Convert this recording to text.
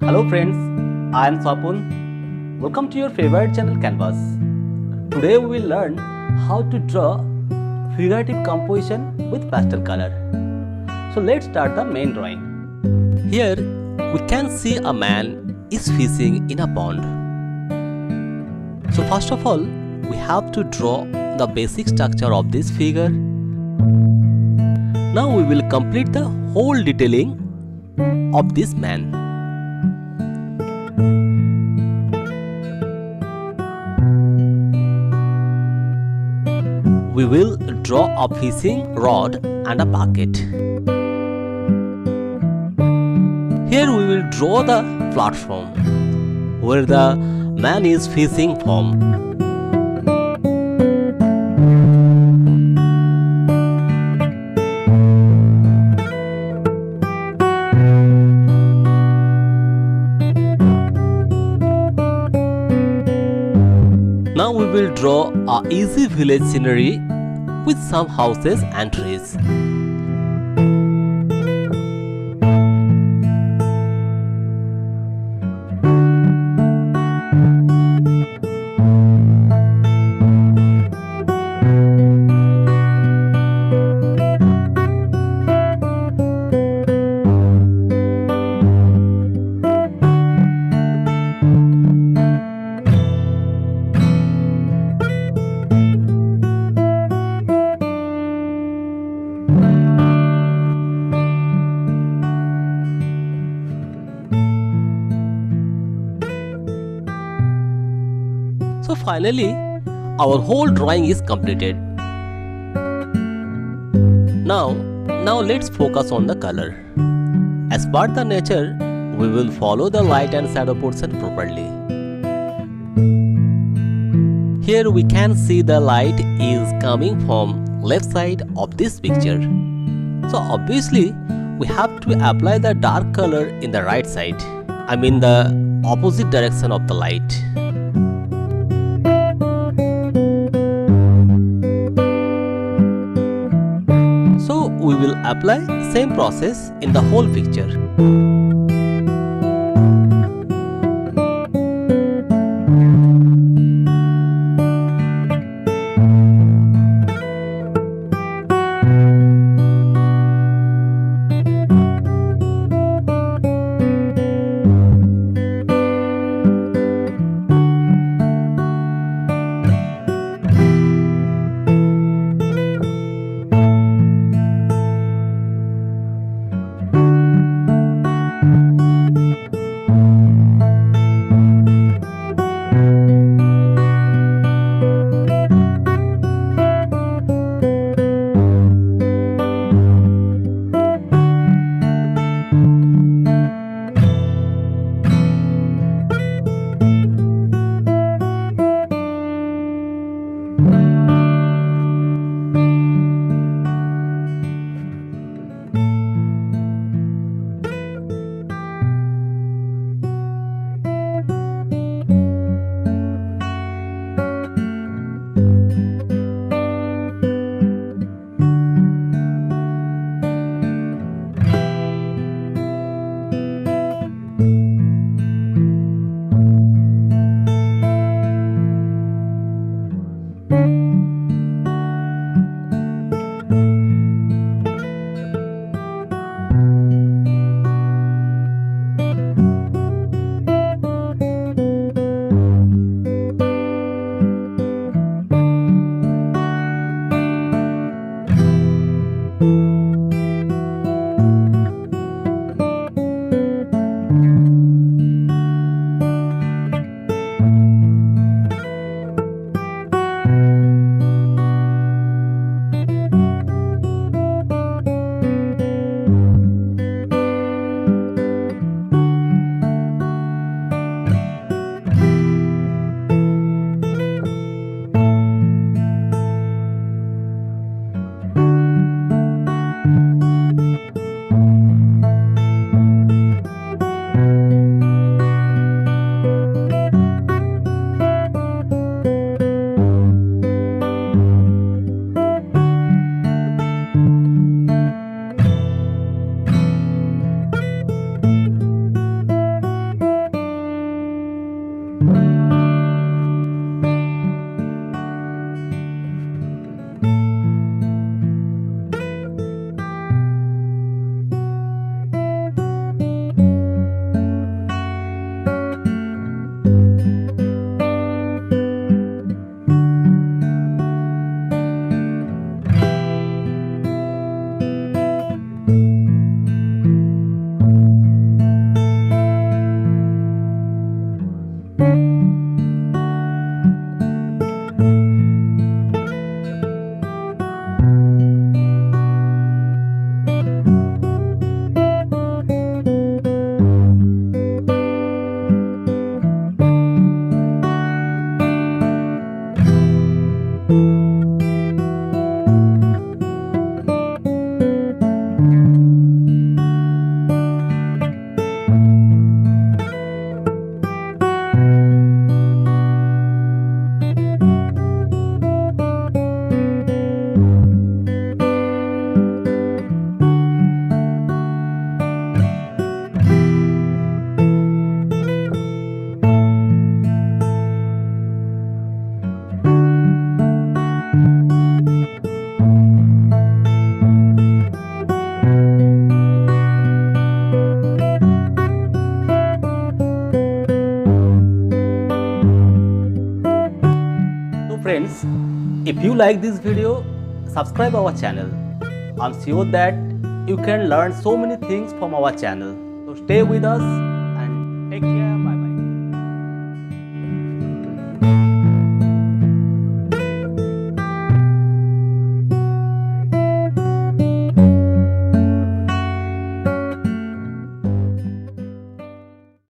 Hello friends, I am Swapan. Welcome to your favorite channel Canvas. Today we will learn how to draw figurative composition with pastel color. So let's start the main drawing. Here we can see a man is fishing in a pond. So first of all, we have to draw the basic structure of this figure. Now we will complete the whole detailing of this man. We will draw a fishing rod and a bucket. Here we will draw the platform where the man is fishing from. Now we will draw a easy village scenery with some houses and trees. So finally, our whole drawing is completed. Now let's focus on the color. As per the nature, we will follow the light and shadow portion properly. Here we can see the light is coming from left side of this picture. So obviously, we have to apply the dark color in the right side. I mean the opposite direction of the light. So we will apply same process in the whole picture. Friends, if you like this video, subscribe our channel. I'm sure that you can learn so many things from our channel. So stay with us and take care.